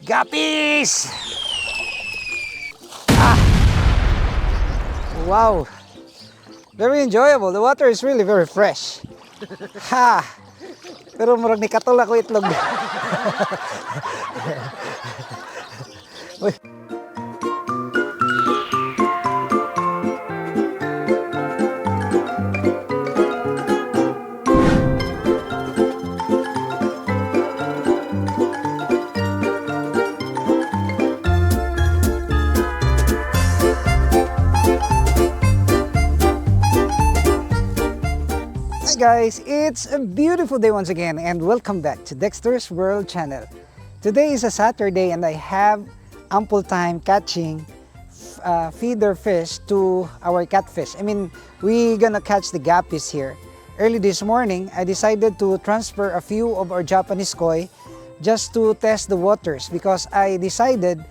Guppies! Ah! Wow! Very enjoyable. The water is really very fresh. Ha! Pero murag ni katol ako itlog. Uy. Hi guys, it's a beautiful day once again and welcome back to Dexter's World channel. Today is a Saturday and I have ample time catching feeder fish to our catfish. I mean, we're gonna catch the guppies here. Early this morning, I decided to transfer a few of our Japanese koi just to test the waters because I decided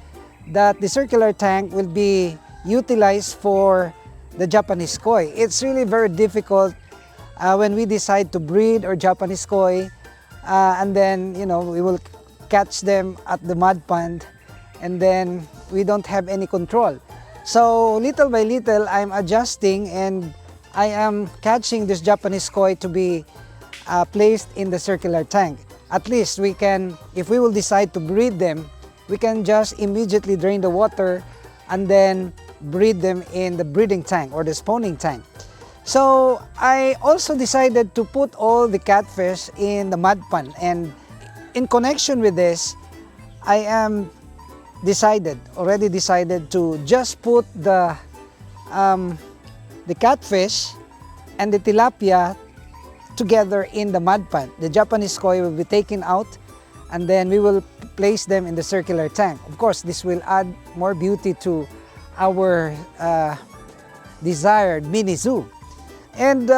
that the circular tank will be utilized for the Japanese koi. It's really very difficult when we decide to breed our Japanese koi and then we will catch them at the mud pond and then we don't have any control. So little by little I'm adjusting and I am catching this Japanese koi to be placed in the circular tank. At least we can, if we will decide to breed them, we can just immediately drain the water and then breed them in the breeding tank or the spawning tank. So I also decided to put all the catfish in the mud pond, and in connection with this, I already decided to just put the catfish and the tilapia together in the mud pond. The Japanese koi will be taken out and then we will place them in the circular tank. Of course, this will add more beauty to our desired mini zoo. And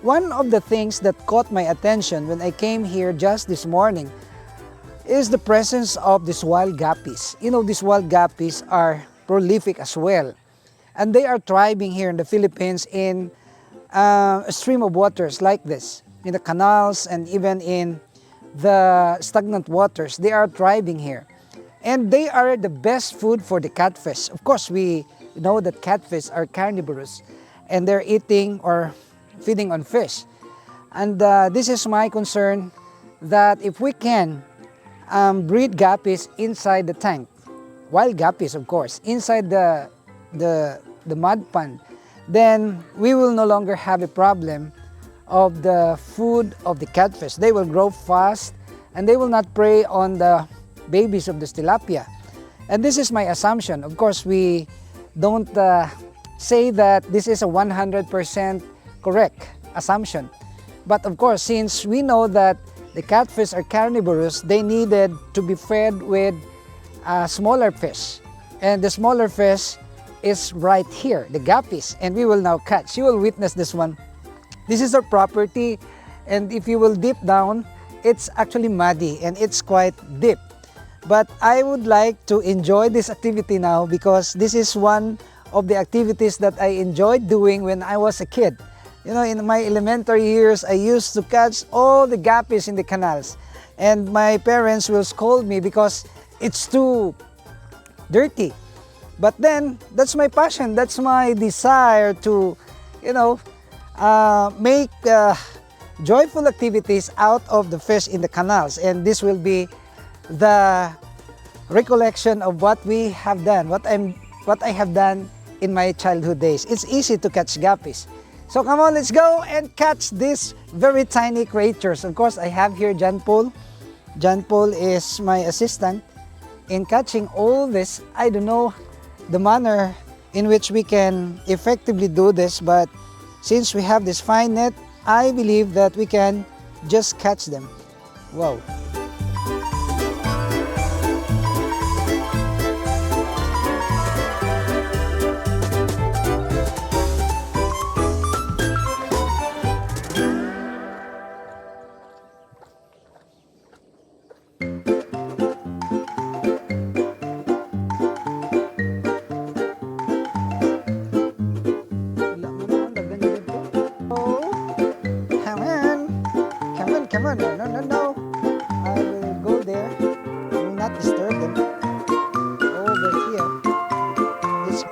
one of the things that caught my attention when I came here just this morning is the presence of these wild guppies. You know, these wild guppies are prolific as well. And they are thriving here in the Philippines in a stream of waters like this, in the canals and even in the stagnant waters. They are thriving here. And they are the best food for the catfish. Of course, we know that catfish are carnivorous and they're eating or feeding on fish. And this is my concern, that if we can breed guppies inside the tank, wild guppies of course, inside the mud pond, then we will no longer have a problem of the food of the catfish. They will grow fast and they will not prey on the babies of the tilapia. And this is my assumption. Of course, we don't say that this is a 100% correct assumption. But of course, since we know that the catfish are carnivorous, they needed to be fed with smaller fish. And the smaller fish is right here, the guppies. And we will now catch. You will witness this one. This is our property. And if you will dip down, it's actually muddy and it's quite deep. But I would like to enjoy this activity now because this is one of the activities that I enjoyed doing when I was a kid. You know, in my elementary years, I used to catch all the guppies in the canals. And my parents will scold me because it's too dirty. But then, that's my passion, that's my desire to, make joyful activities out of the fish in the canals. And this will be the recollection of what we have done, what I have done in my childhood days. It's easy to catch guppies. So come on, let's go and catch these very tiny creatures. Of course, I have here John Paul. John Paul is my assistant in catching all this. I don't know the manner in which we can effectively do this, but since we have this fine net, I believe that we can just catch them. Wow. Come on, no. observe them. Over here, it's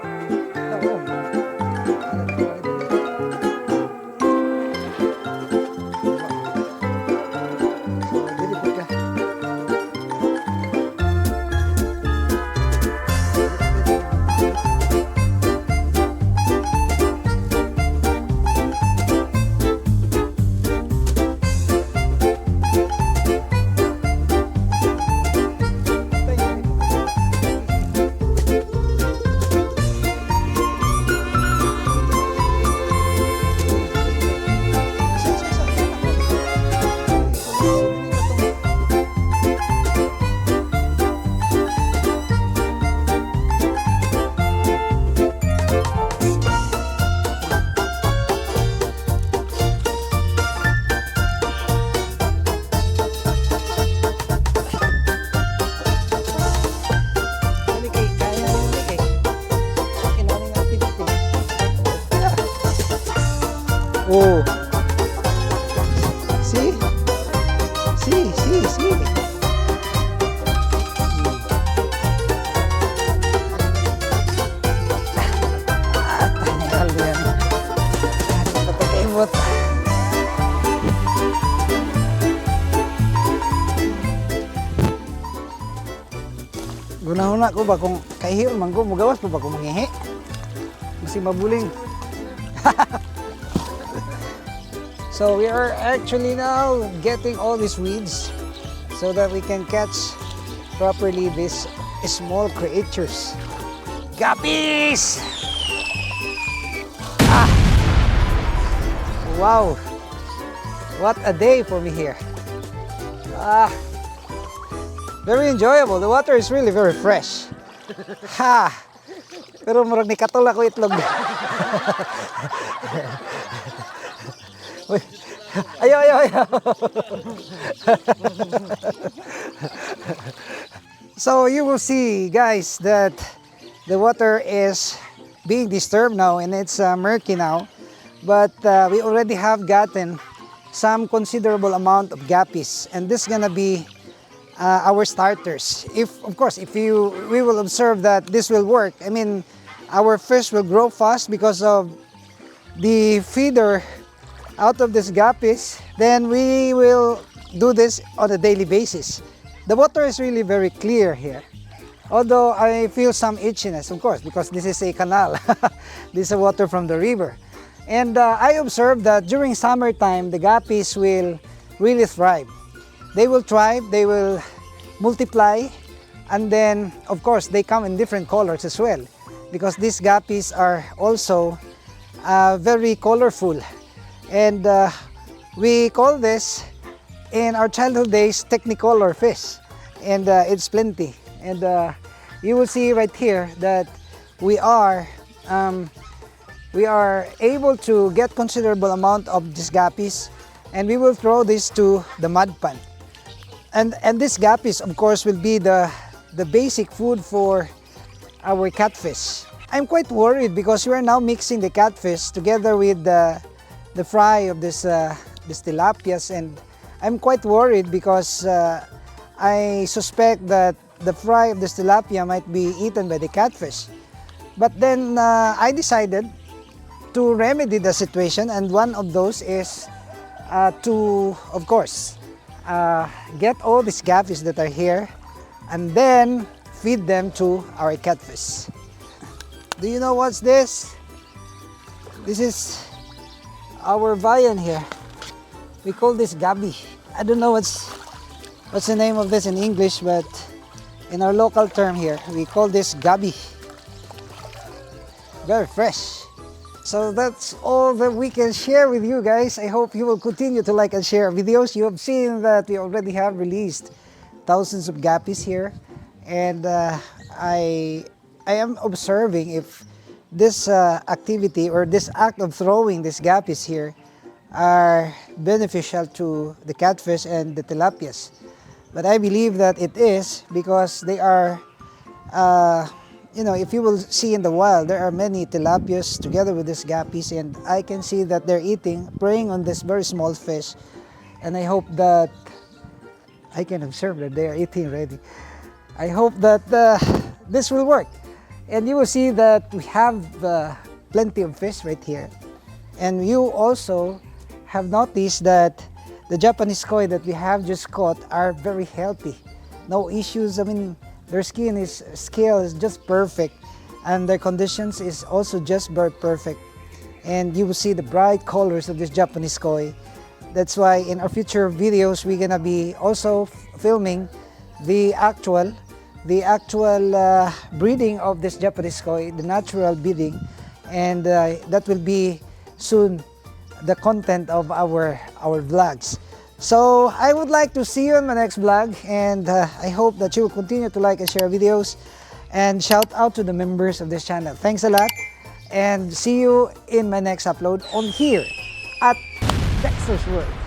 oh, see? See. Tanyal yan. Napakaimot. Gunahuna ko ba kung kahihil man ko, magawas po ba kung mangihi? Kasi mabuling. So we are actually now getting all these weeds so that we can catch properly these small creatures. Guppies! Ah! Wow! What a day for me here. Ah! Very enjoyable. The water is really very fresh. Ha! Pero murag ni katol ako itlog. Ayaw. So you will see, guys, that the water is being disturbed now and it's murky now. But we already have gotten some considerable amount of guppies, and this is gonna be our starters. Of course, we will observe that this will work. I mean, our fish will grow fast because of the feeder out of these guppies. Then we will do this on a daily basis. The water is really very clear here. Although I feel some itchiness, of course, because this is a canal. This is water from the river. And I observed that during summertime, the guppies will really thrive. They will thrive, they will multiply, and then, of course, they come in different colors as well, because these guppies are also very colorful. And we call this, in our childhood days, technicolor fish. And it's plenty. And you will see right here that we are able to get considerable amount of these guppies, and we will throw this to the mud pan. And these guppies, of course, will be the basic food for our catfish. I'm quite worried because we are now mixing the catfish together with the fry of this tilapias, and I'm quite worried because I suspect that the fry of this tilapia might be eaten by the catfish. But then I decided to remedy the situation, and one of those is to, of course, get all these guppies that are here and then feed them to our catfish. Do you know what's this? This is our viand here. We call this Guppy. I don't know what's the name of this in English, but in our local term here, we call this Guppy. Very fresh. So that's all that we can share with you guys. I hope you will continue to like and share our videos. You have seen that we already have released thousands of guppies here, and I am observing if this activity or this act of throwing these guppies here are beneficial to the catfish and the tilapias. But I believe that it is, because they are, you know, if you will see in the wild, there are many tilapias together with these guppies, and I can see that they're eating, preying on this very small fish, and I hope that I can observe that they are eating already. I hope that this will work. And you will see that we have plenty of fish right here. And you also have noticed that the Japanese koi that we have just caught are very healthy. No issues. I mean, their scale is just perfect, and their conditions is also just very perfect. And you will see the bright colors of this Japanese koi. That's why in our future videos we're gonna be also filming the actual breeding of this Japanese koi, the natural breeding, and that will be soon the content of our vlogs. So I would like to see you in my next vlog, and I hope that you will continue to like and share videos, and shout out to the members of this channel. Thanks a lot, and see you in my next upload on here at Dexter's World.